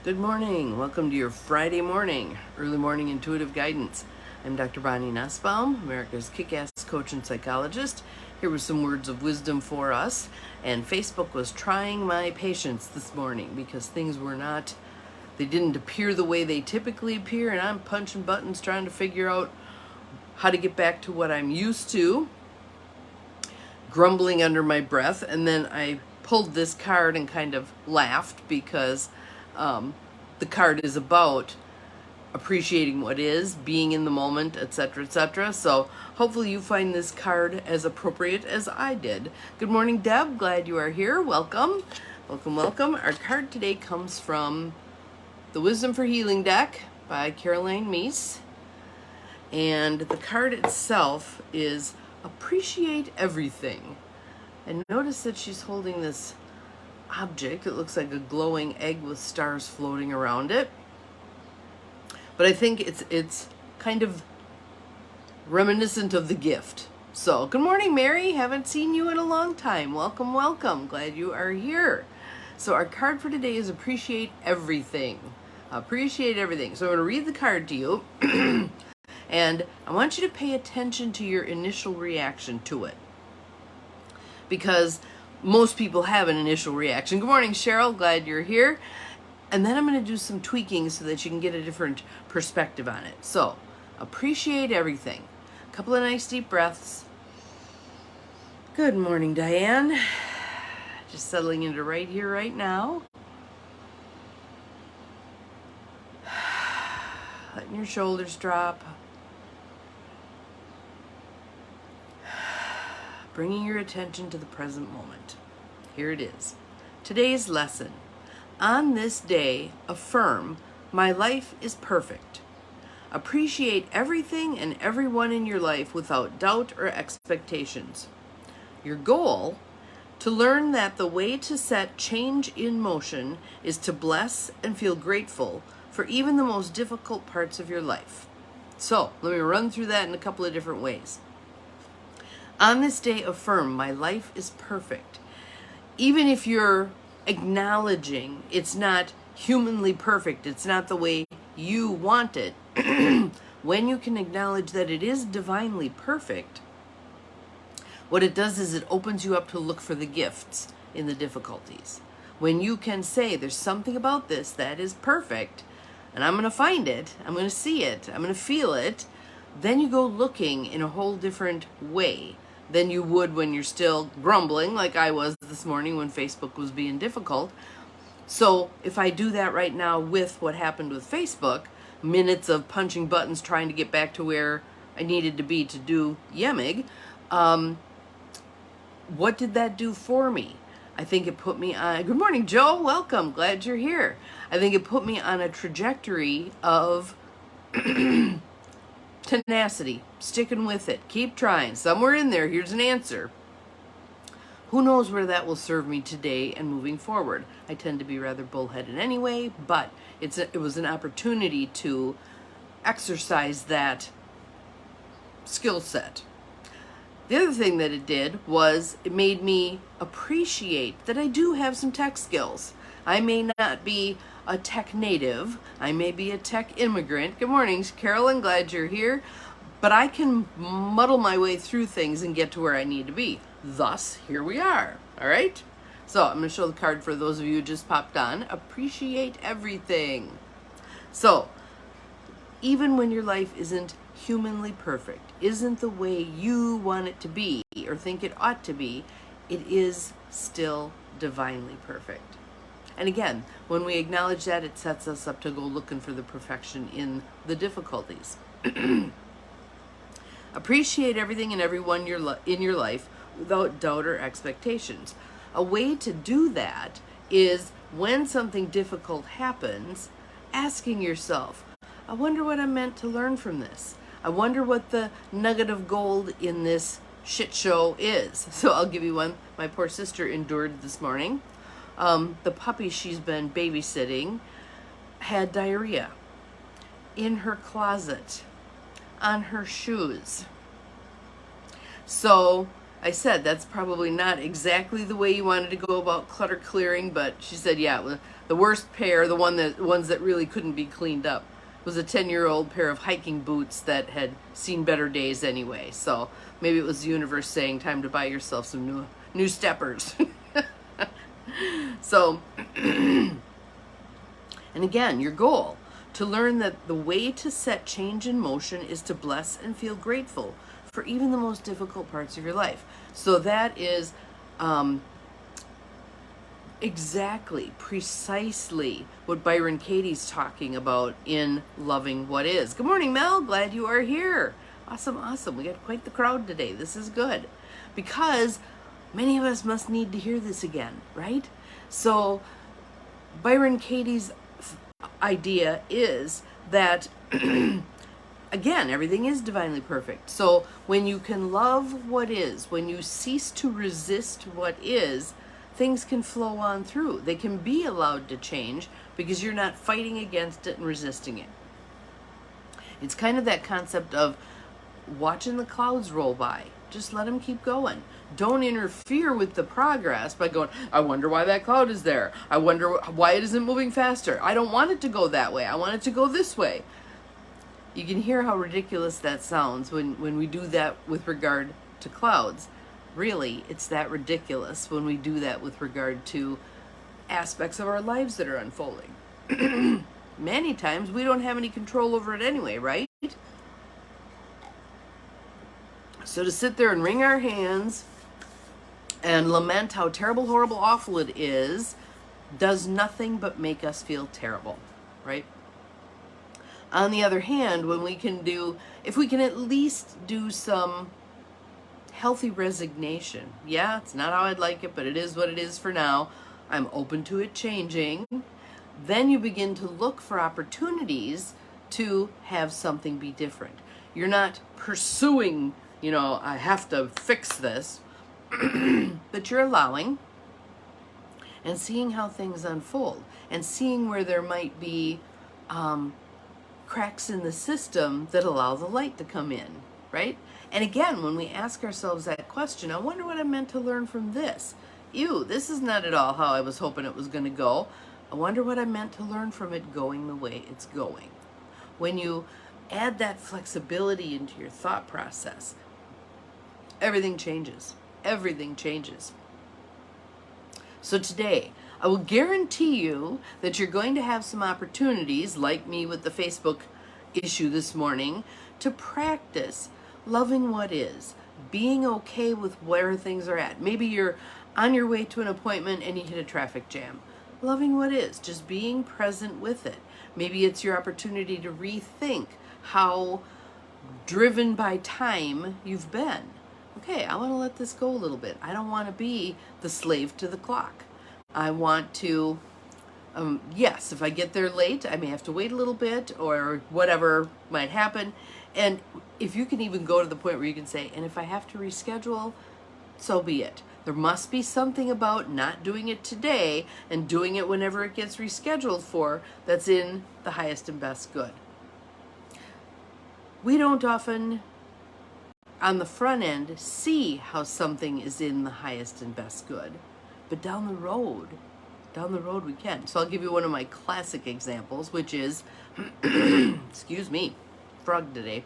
Good morning. Welcome to your Friday morning, early morning intuitive guidance. I'm Dr. Bonnie Nussbaum, America's kick-ass coach and psychologist. Here with some words of wisdom for us. And Facebook was trying my patience this morning because things they didn't appear the way they typically appear, and I'm punching buttons trying to figure out how to get back to what I'm used to, grumbling under my breath. And then I pulled this card and kind of laughed because the card is about appreciating what is, being in the moment, etc., etc. So hopefully you find this card as appropriate as I did. Good morning, Deb. Glad you are here. Welcome. Welcome, welcome. Our card today comes from the Wisdom for Healing deck by Caroline Meese. And the card itself is appreciate everything. And notice that she's holding this object. It looks like a glowing egg with stars floating around it. But I think it's kind of reminiscent of the gift. So, good morning, Mary. Haven't seen you in a long time. Welcome, welcome. Glad you are here. So our card for today is appreciate everything. Appreciate everything. So I'm going to read the card to you. And I want you to pay attention to your initial reaction to it. Because most people have an initial reaction. Good morning, Cheryl. Glad you're here. And then I'm going to do some tweaking so that you can get a different perspective on it. So, appreciate everything. A couple of nice deep breaths. Good morning, Diane. Just settling into right here, right now. Letting your shoulders drop. Bringing your attention to the present moment. Here it is. Today's lesson. On this day, affirm, my life is perfect. Appreciate everything and everyone in your life without doubt or expectations. Your goal, to learn that the way to set change in motion is to bless and feel grateful for even the most difficult parts of your life. So, let me run through that in a couple of different ways. On this day, affirm, my life is perfect. Even if you're acknowledging it's not humanly perfect, it's not the way you want it, when you can acknowledge that it is divinely perfect, what it does is it opens you up to look for the gifts in the difficulties. When you can say, there's something about this that is perfect, and I'm going to find it, I'm going to see it, I'm going to feel it, then you go looking in a whole different way than you would when you're still grumbling, like I was this morning when Facebook was being difficult. So if I do that right now with what happened with Facebook, minutes of punching buttons trying to get back to where I needed to be to do YEMIG, what did that do for me? I think it put me on, good morning, Joe, welcome, glad you're here. I think it put me on a trajectory of tenacity, sticking with it, keep trying. Somewhere in there, here's an answer. Who knows where that will serve me today and moving forward? I tend to be rather bullheaded anyway, but it was an opportunity to exercise that skill set. The other thing that it did was it made me appreciate that I do have some tech skills. I may not be a tech native. I may be a tech immigrant. Good morning, Carolyn. Glad you're here. But I can muddle my way through things and get to where I need to be. Thus, here we are. All right? So I'm going to show the card for those of you who just popped on. Appreciate everything. So, even when your life isn't humanly perfect, isn't the way you want it to be or think it ought to be, it is still divinely perfect. And again, when we acknowledge that, it sets us up to go looking for the perfection in the difficulties. Appreciate everything and everyone in your life without doubt or expectations. A way to do that is when something difficult happens, asking yourself, I wonder what I'm meant to learn from this. I wonder what the nugget of gold in this shit show is. So I'll give you one my poor sister endured this morning. The puppy she's been babysitting had diarrhea in her closet, on her shoes. So I said, that's probably not exactly the way you wanted to go about clutter clearing, but she said, yeah, The worst pair, the ones that really couldn't be cleaned up, was a 10-year-old pair of hiking boots that had seen better days anyway. So maybe it was the universe saying, time to buy yourself some new steppers. So, and again, your goal, to learn that the way to set change in motion is to bless and feel grateful for even the most difficult parts of your life. So that is exactly, precisely what Byron Katie's talking about in Loving What Is. Good morning, Mel. Glad you are here. Awesome, awesome. We got quite the crowd today. This is good. Because many of us must need to hear this again, right? So Byron Katie's idea is that, again, everything is divinely perfect. So when you can love what is, when you cease to resist what is, things can flow on through. They can be allowed to change because you're not fighting against it and resisting it. It's kind of that concept of watching the clouds roll by. Just let them keep going. Don't interfere with the progress by going, I wonder why that cloud is there. I wonder why it isn't moving faster. I don't want it to go that way. I want it to go this way. You can hear how ridiculous that sounds when we do that with regard to clouds. Really, it's that ridiculous when we do that with regard to aspects of our lives that are unfolding. Many times we don't have any control over it anyway, right? So to sit there and wring our hands and lament how terrible, horrible, awful it is, does nothing but make us feel terrible, right? On the other hand, if we can at least do some healthy resignation. Yeah, it's not how I'd like it, but it is what it is for now. I'm open to it changing. Then you begin to look for opportunities to have something be different. You're not pursuing, I have to fix this, but you're allowing and seeing how things unfold and seeing where there might be cracks in the system that allow the light to come in, right? And again, when we ask ourselves that question, I wonder what I meant to learn from this. This is not at all how I was hoping it was going to go. I wonder what I meant to learn from it going the way it's going. When you add that flexibility into your thought process, everything changes. Everything changes. So today, I will guarantee you that you're going to have some opportunities, like me with the Facebook issue this morning, to practice loving what is, being okay with where things are at. Maybe you're on your way to an appointment and you hit a traffic jam. Loving what is, just being present with it. Maybe it's your opportunity to rethink how driven by time you've been. Okay, I want to let this go a little bit. I don't want to be the slave to the clock. I want to, yes, if I get there late, I may have to wait a little bit or whatever might happen. And if you can even go to the point where you can say, and if I have to reschedule, so be it. There must be something about not doing it today and doing it whenever it gets rescheduled for that's in the highest and best good. We don't often, on the front end, see how something is in the highest and best good. But down the road we can. So I'll give you one of my classic examples, which is, excuse me, frog today.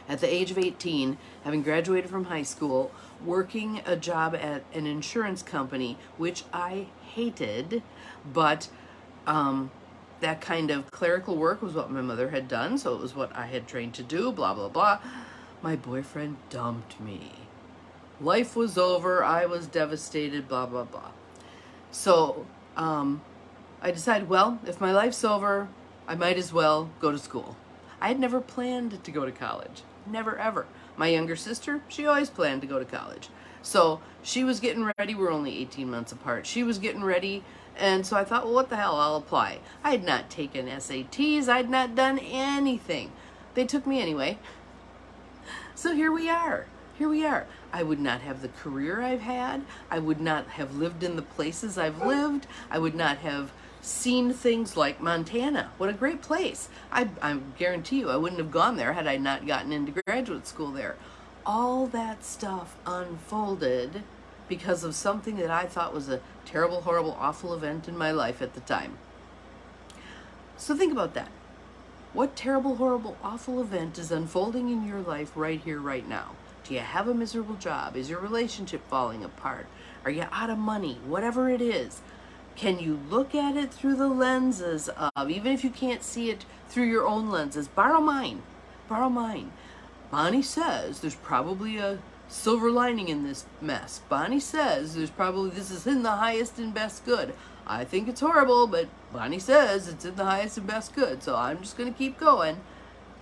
At the age of 18, having graduated from high school, working a job at an insurance company, which I hated, but that kind of clerical work was what my mother had done, so it was what I had trained to do, blah, blah, blah. My boyfriend dumped me. Life was over, I was devastated, blah, blah, blah. So I decided, well, if my life's over, I might as well go to school. I had never planned to go to college. Never, ever. My younger sister, she always planned to go to college. So she was getting ready. We're only 18 months apart. She was getting ready. And so I thought, well, what the hell? I'll apply. I had not taken SATs. I had not done anything. They took me anyway. So here we are. Here we are. I would not have the career I've had. I would not have lived in the places I've lived. I would not have seen things like Montana. What a great place. I guarantee you I wouldn't have gone there had I not gotten into graduate school there. All that stuff unfolded because of something that I thought was a terrible, horrible, awful event in my life at the time. So think about that. What terrible, horrible, awful event is unfolding in your life right here, right now? Do you have a miserable job? Is your relationship falling apart? Are you out of money? Whatever it is, can you look at it through the lenses of, even if you can't see it through your own lenses, borrow mine. Borrow mine. Bonnie says there's probably a silver lining in this mess. Bonnie says this is in the highest and best good. I think it's horrible, but Bonnie says it's in the highest and best good. So I'm just going to keep going.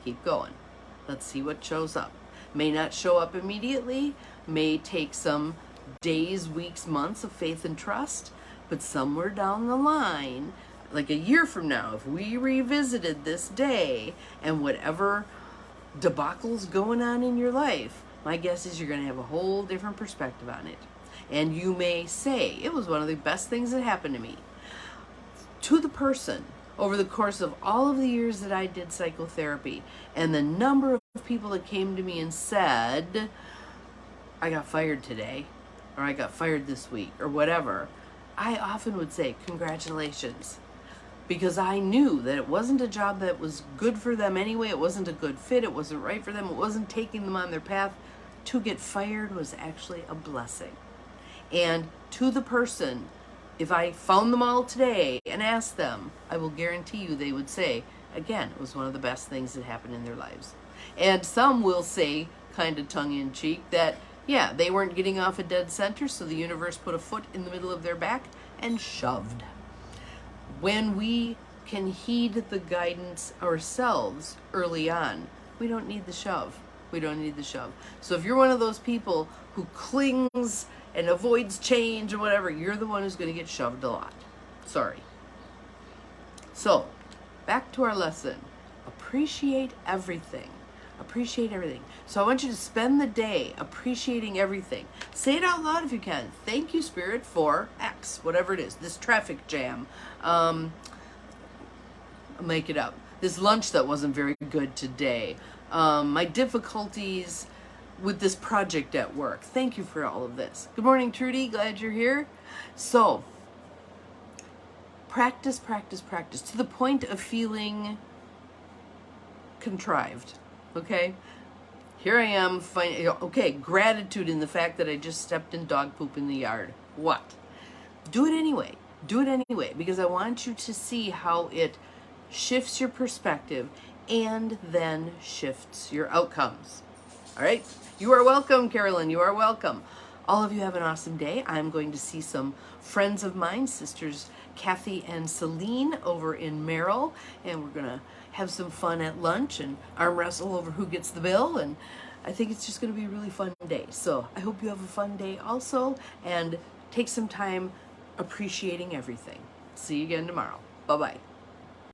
Keep going. Let's see what shows up. May not show up immediately. May take some days, weeks, months of faith and trust. But somewhere down the line, like a year from now, if we revisited this day and whatever debacle's going on in your life, my guess is you're going to have a whole different perspective on it. And you may say, it was one of the best things that happened to me. To the person, over the course of all of the years that I did psychotherapy, and the number of people that came to me and said, I got fired today, or I got fired this week, or whatever, I often would say, congratulations. Because I knew that it wasn't a job that was good for them anyway. It wasn't a good fit. It wasn't right for them. It wasn't taking them on their path. To get fired was actually a blessing. And to the person, if I found them all today and asked them, I will guarantee you they would say, again, it was one of the best things that happened in their lives. And some will say, kind of tongue-in-cheek, that, yeah, they weren't getting off a dead center, so the universe put a foot in the middle of their back and shoved. When we can heed the guidance ourselves early on, we don't need the shove. We don't need the shove. So if you're one of those people who clings and avoids change or whatever, you're the one who's going to get shoved a lot. Sorry. So, back to our lesson. Appreciate everything. Appreciate everything. So I want you to spend the day appreciating everything. Say it out loud if you can. Thank you, Spirit, for X, whatever it is. This traffic jam. I'll make it up. This lunch that wasn't very good today. My difficulties with this project at work. Thank you for all of this. Good morning, Trudy. Glad you're here. So, practice, practice, practice to the point of feeling contrived. Okay? Here I am. Okay, gratitude in the fact that I just stepped in dog poop in the yard. What? Do it anyway. Do it anyway, because I want you to see how it shifts your perspective and then shifts your outcomes. All right? You are welcome, Carolyn. You are welcome. All of you have an awesome day. I'm going to see some friends of mine, sisters Kathy and Celine over in Merrill, and we're going to have some fun at lunch and arm wrestle over who gets the bill, and I think it's just going to be a really fun day. So I hope you have a fun day also, and take some time appreciating everything. See you again tomorrow. Bye-bye.